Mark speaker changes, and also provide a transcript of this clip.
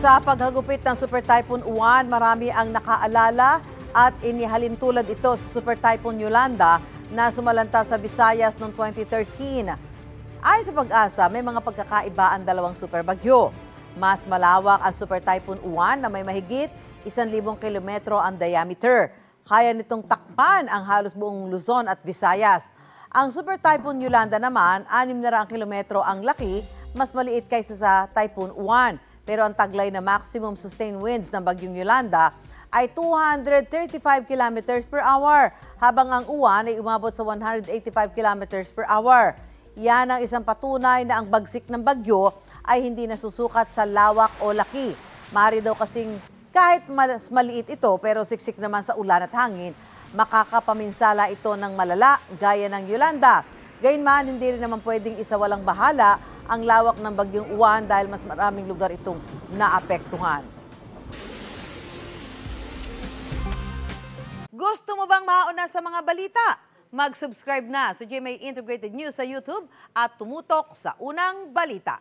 Speaker 1: Sa paghagupit ng Super Typhoon Uwan, marami ang nakaalala at inihalin tulad ito sa Super Typhoon Yolanda na sumalanta sa Visayas noong 2013. Ayon sa Pag-asa, may mga pagkakaiba ang dalawang super bagyo. Mas malawak ang Super Typhoon Uwan na may mahigit 1,000 kilometro ang diameter. Kaya nitong takpan ang halos buong Luzon at Visayas. Ang Super Typhoon Yolanda naman, 600 kilometro ang laki, mas maliit kaysa sa Typhoon Uwan. Pero ang taglay na maximum sustained winds ng bagyong Yolanda ay 235 kilometers per hour, habang ang Uwan ay umabot sa 185 kilometers per hour. Yan ang isang patunay na ang bagsik ng bagyo ay hindi nasusukat sa lawak o laki. Maaari daw kasing kahit mas maliit ito pero siksik naman sa ulan at hangin, makakapaminsala ito ng malala gaya ng Yolanda. Gayunman, hindi rin naman pwedeng isawalang bahala ang lawak ng bagyong Uwan dahil mas maraming lugar itong naapektuhan. Gusto mo bang mauna sa mga balita? Mag-subscribe na sa GMA Integrated News sa YouTube at tumutok sa unang balita.